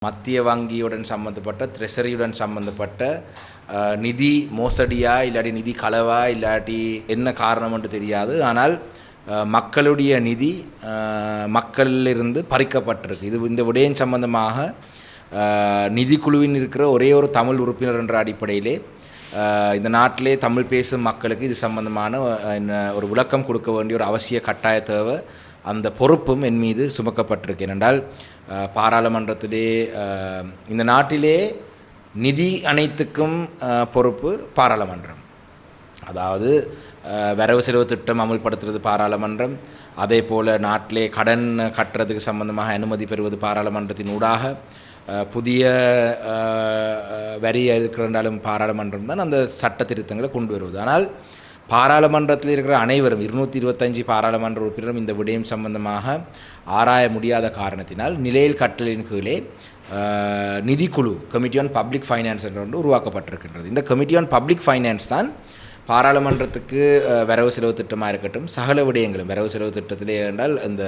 மத்திய வங்கியுடன் சம்பந்தப்பட்ட ட்ரெஷரியுடன் சம்பந்தப்பட்ட நிதி மோசடியா இல்லாட்டி நிதி களவா இல்லாட்டி என்ன காரணம் என்று தெரியாது. ஆனால் மக்களுடைய நிதி மக்களிலிருந்து பறிக்கப்பட்டிருக்கு. இந்த விடயம் சம்பந்தமாக நிதிக்குழுவின் இருக்கிற ஒரே ஒரு தமிழ் உறுப்பினர் என்ற அடிப்படையிலே இந்த நாட்டிலே தமிழ் பேசும் மக்களுக்கு இது சம்பந்தமான ஒரு விளக்கம் கொடுக்க வேண்டிய ஒரு அவசிய கட்டாய தேவை, அந்த பொறுப்பும் என் மீது சுமக்கப்பட்டிருக்கு. ஏனென்றால் பாராளுமன்றத்திலே இந்த நாட்டிலே நிதி அனைத்துக்கும் பொறுப்பு பாராளுமன்றம். அதாவது வரவு செலவு திட்டம் அமுல்படுத்துறது பாராளுமன்றம். அதே போல் நாட்டிலே கடன் கட்டுறதுக்கு சம்பந்தமாக அனுமதி பெறுவது பாராளுமன்றத்தின் ஊடாக. புதிய வரி இருக்கிறாலும் பாராளுமன்றம் தான் அந்த சட்ட திருத்தங்களை கொண்டு வருவது. ஆனால் பாராளுமன்றத்தில் இருக்கிற அனைவரும் 225 பாராளுமன்ற உறுப்பினரும் இந்த விடயம் சம்பந்தமாக ஆராய முடியாத காரணத்தினால் நிலையில் கட்டளையின் கீழே நிதிக்குழு கமிட்டி ஆன் பப்ளிக் ஃபைனான்ஸ் என்ற ஒன்று உருவாக்கப்பட்டிருக்கின்றது. இந்த கமிட்டி ஆன் பப்ளிக் ஃபைனான்ஸ் தான் பாராளுமன்றத்துக்கு வரவு செலவு திட்டமாக இருக்கட்டும், சகல விடயங்களும் வரவு செலவு திட்டத்திலே என்றால் இந்த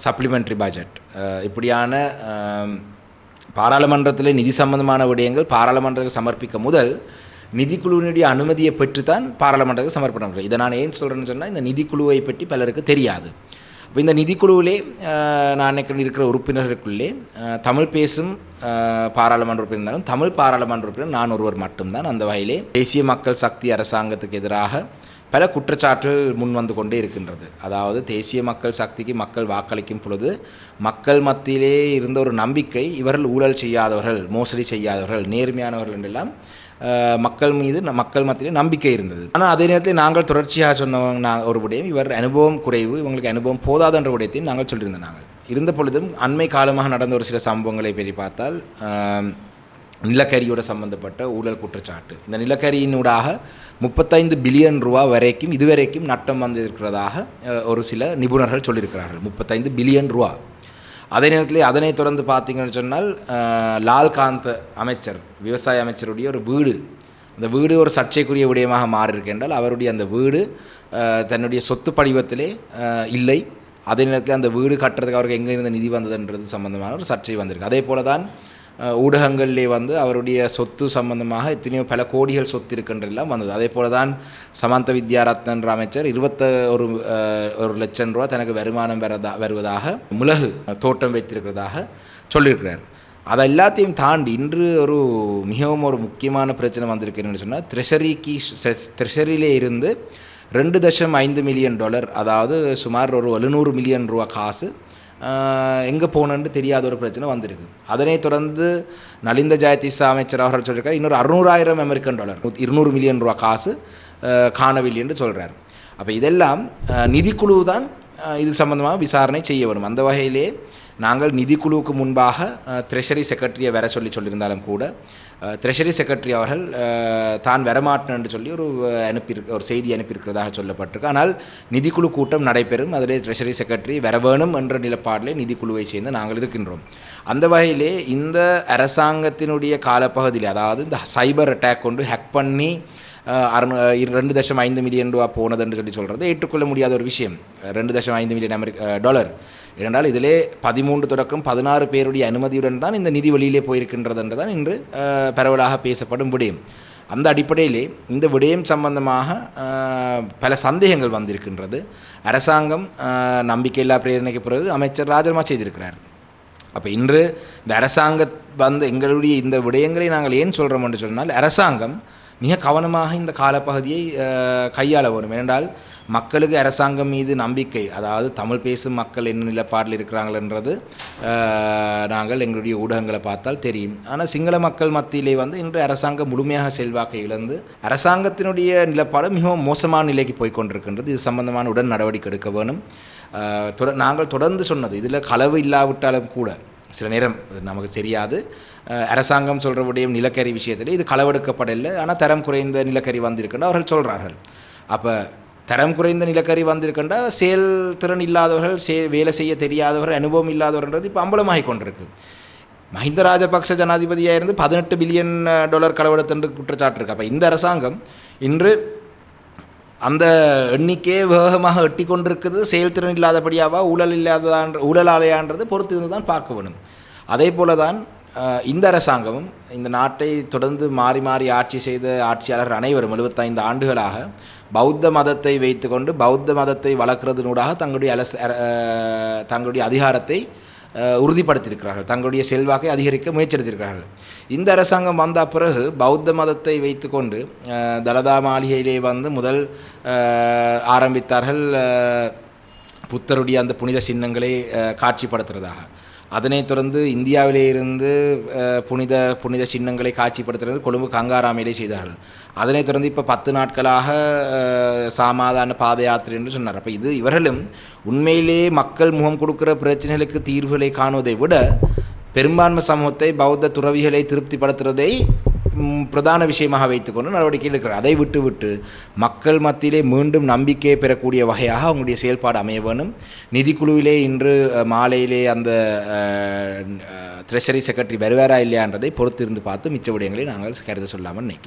சப்ளிமெண்ட்ரி பட்ஜெட் இப்படியான பாராளுமன்றத்தில் நிதி சம்பந்தமான விடயங்கள் பாராளுமன்றத்துக்கு சமர்ப்பிக்க முதல் நிதிக்குழுவினுடைய அனுமதியை பெற்றுத்தான் பாராளுமன்றத்துக்கு சமர்ப்பணம். இதை நான் ஏன் சொல்கிறேன்னு சொன்னால், இந்த நிதிக்குழுவை பற்றி பலருக்கு தெரியாது. அப்போ இந்த நிதிக்குழுவிலே நான் இருக்கிற உறுப்பினர்களுக்குள்ளே தமிழ் பேசும் பாராளுமன்ற உறுப்பினர் இருந்தாலும் தமிழ் பாராளுமன்ற உறுப்பினர் நான் ஒருவர் மட்டும்தான். அந்த வகையிலே தேசிய மக்கள் சக்தி அரசாங்கத்துக்கு எதிராக பல குற்றச்சாட்டுகள் முன் வந்து கொண்டே இருக்கின்றது. அதாவது தேசிய மக்கள் சக்திக்கு மக்கள் வாக்களிக்கும் பொழுது மக்கள் மத்தியிலே இருந்த ஒரு நம்பிக்கை, இவர்கள் ஊழல் செய்யாதவர்கள், மோசடி செய்யாதவர்கள், நேர்மையானவர்கள் என்றெல்லாம் மக்கள் மீது மக்கள் மத்தியிலே நம்பிக்கை இருந்தது. ஆனால் அதே நேரத்தில் நாங்கள் தொடர்ச்சியாக சொன்னவங்க ஒரு விடயம், இவர் அனுபவம் குறைவு, இவங்களுக்கு அனுபவம் போதாதென்ற விடயத்தையும் நாங்கள் சொல்லியிருந்தோம். நாங்கள் இருந்த பொழுதும் அண்மை காலமாக நடந்த ஒரு சில சம்பவங்களை பற்றி பார்த்தால், நிலக்கரியோடு சம்பந்தப்பட்ட ஊழல் குற்றச்சாட்டு. இந்த நிலக்கரியினூடாக 35 பில்லியன் ரூபா வரைக்கும் இதுவரைக்கும் நட்டம் வந்திருக்கிறதாக ஒரு சில நிபுணர்கள் சொல்லியிருக்கிறார்கள். 35 பில்லியன் ரூபா. அதே நேரத்தில் அதனை தொடர்ந்து பார்த்தீங்கன்னு சொன்னால், லால்காந்த் அமைச்சர், விவசாய அமைச்சருடைய ஒரு வீடு, அந்த வீடு ஒரு சர்ச்சைக்குரிய விடயமாக மாறியிருக்கின்றால் அவருடைய அந்த வீடு தன்னுடைய சொத்து படிவத்திலே இல்லை. அதே நேரத்தில் அந்த வீடு கட்டுறதுக்கு அவருக்கு எங்கே இருந்த நிதி வந்ததுன்றது சம்பந்தமான ஒரு சர்ச்சை வந்திருக்கு. அதே போல தான் ஊடகங்களிலே அவருடைய சொத்து சம்பந்தமாக எத்தனையோ பல கோடிகள் சொத்து இருக்கின்றெல்லாம் வந்தது. அதே போல தான் சமந்த வித்யாரத்னன்ற அமைச்சர் 21 லட்சம் ரூபா தனக்கு வருமானம் வருவதாக மிளகு தோட்டம் வைத்திருக்கிறதாக சொல்லியிருக்கிறார். அதை எல்லாத்தையும் தாண்டி இன்று மிகவும் ஒரு முக்கியமான பிரச்சனை வந்திருக்குன்னு சொன்னால், ட்ரெஷரியிலே இருந்து $2.5 மில்லியன், அதாவது சுமார் ஒரு 700 மில்லியன் ரூபா காசு எங்கே போனன்னு தெரியாத ஒரு பிரச்சனை வந்திருக்கு. அதனை தொடர்ந்து நலிந்த ஜெயதிசா அமைச்சர் அவர்கள் சொல்லியிருக்கார், இன்னொரு $600,000 $200 மில்லியன் ரூபா காசு காணவில்லை என்று சொல்கிறார். அப்போ இதெல்லாம் நிதிக்குழு தான் இது சம்பந்தமாக விசாரணை செய்ய வேணும். அந்த வகையிலே நாங்கள் நிதிக்குழுவுக்கு முன்பாக ட்ரெஷரி செக்ரட்டரியை வர சொல்லியிருந்தாலும் கூட ட்ரெஷரி செக்ரட்டரி அவர்கள் தான் வரமாட்டேன் என்று சொல்லி ஒரு செய்தி அனுப்பியிருக்கிறதாக சொல்லப்பட்டிருக்கு. ஆனால் நிதிக்குழு கூட்டம் நடைபெறும், அதிலே ட்ரெஷரி செக்ரட்டரி வர வேணும் என்ற நிலப்பாடிலே நிதிக்குழுவை சேர்ந்து நாங்கள் இருக்கின்றோம். அந்த வகையிலே இந்த அரசாங்கத்தினுடைய காலப்பகுதியில், அதாவது இந்த சைபர் அட்டாக் கொண்டு ஹேக் பண்ணி $2.5 மில்லியன் ரூபா போனது என்று சொல்கிறது ஏற்றுக்கொள்ள முடியாத ஒரு விஷயம். $2.5 மில்லியன் ஏனென்றால் இதிலே 13 தொடக்கம் 16 பேருடைய அனுமதியுடன் தான் இந்த நிதி வெளியிலே போயிருக்கின்றது என்று தான் இன்று பரவலாக பேசப்படும் விடயம். அந்த அடிப்படையிலே இந்த விடயம் சம்பந்தமாக பல சந்தேகங்கள் வந்திருக்கின்றது. அரசாங்கம் நம்பிக்கையில்லா பிரேரணைக்கு பிறகு அமைச்சர் ராஜினாமா செய்திருக்கிறார். அப்போ இன்று இந்த அரசாங்கம் எங்களுடைய இந்த விடயங்களை நாங்கள் ஏன் சொல்கிறோம் என்று சொன்னால், அரசாங்கம் மிக கவனமாக இந்த காலப்பகுதியை கையாள வரும். ஏனென்றால் மக்களுக்கு அரசாங்கம் மீது நம்பிக்கை, அதாவது தமிழ் பேசும் மக்கள் என்ன நிலப்பாடில் இருக்கிறாங்கன்றது நாங்கள் எங்களுடைய ஊடகங்களை பார்த்தால் தெரியும். ஆனால் சிங்கள மக்கள் மத்தியிலே இன்று அரசாங்கம் முழுமையாக செல்வாக்கை இழந்து அரசாங்கத்தினுடைய நிலப்பாடு மிகவும் மோசமான நிலைக்கு போய்கொண்டிருக்கின்றது. இது சம்பந்தமான உடன் நடவடிக்கை எடுக்க வேணும். நாங்கள் தொடர்ந்து சொன்னது, இதில் களவு இல்லாவிட்டாலும் கூட சில நேரம் நமக்கு தெரியாது, அரசாங்கம் சொல்கிற விடயம் நிலக்கரி விஷயத்தில் இது களவெடுக்கப்படலை, ஆனால் தரம் குறைந்த நிலக்கரி வந்திருக்கின்ற அவர்கள் சொல்கிறார்கள். அப்போ தரம் குறைந்த நிலக்கரி வந்திருக்கின்ற செயல்திறன் இல்லாதவர்கள், வேலை செய்ய தெரியாதவர்கள், அனுபவம் இல்லாதவர்ன்றது இப்போ அம்பலமாகி கொண்டிருக்கு. மஹிந்த ராஜபக்ச ஜனாதிபதியாக இருந்து $18 பில்லியன் களவெடுத்து குற்றச்சாட்டு இருக்கு. அப்போ இந்த அரசாங்கம் இன்று அந்த எண்ணிக்கையே வேகமாக எட்டி கொண்டிருக்குது. செயல்திறன் இல்லாதபடியாவா ஊழலாலையான்றது பொறுத்து இருந்து தான் பார்க்க வேணும். அதே போல தான் இந்த அரசாங்கமும் இந்த நாட்டை தொடர்ந்து மாறி மாறி ஆட்சி செய்த ஆட்சியாளர்கள் அனைவரும் 75 ஆண்டுகளாக பௌத்த மதத்தை வைத்துக்கொண்டு பௌத்த மதத்தை வளர்க்கிறதுனூடாக தங்களுடைய அதிகாரத்தை உறுதிப்படுத்தியிருக்கிறார்கள், தங்களுடைய செல்வாக்கை அதிகரிக்க முயற்சித்திருக்கிறார்கள். இந்த அரசாங்கம் வந்த பிறகு பௌத்த மதத்தை வைத்துக்கொண்டு தலதா மாளிகையிலே வந்து முதல் ஆரம்பித்தார்கள் புத்தருடைய அந்த புனித சின்னங்களை காட்சிப்படுத்துறதாக. அதனைத் தொடர்ந்து இந்தியாவிலே இருந்து புனித சின்னங்களை காட்சிப்படுத்துகிறது கொழும்பு கங்காராமையிலே செய்தார்கள். அதனைத் தொடர்ந்து இப்போ 10 நாட்களாக சமாதான பாத யாத்திரை என்று சொன்னார். அப்போ இவர்களும் உண்மையிலே மக்கள் முகம் கொடுக்கிற பிரச்சனைகளுக்கு தீர்வுகளை காணுவதை விட பெரும்பான்மை சமூகத்தை பௌத்த துறவிகளை திருப்திப்படுத்துவதை பிரதான விஷயமாக வைத்துக்கொண்டு நடவடிக்கை இருக்கிறார். அதை விட்டு மக்கள் மத்தியிலே மீண்டும் நம்பிக்கையை பெறக்கூடிய வகையாக அவங்களுடைய செயல்பாடு அமைய வேணும். நிதிக்குழுவிலே இன்று மாலையிலே அந்த ட்ரெஷரி செக்ரட்டரி வருவாரா இல்லையான்றதை பொறுத்திருந்து பார்த்து மிச்ச விடயங்களை நாங்கள் கருத சொல்லாமல் நினைக்கிறோம்.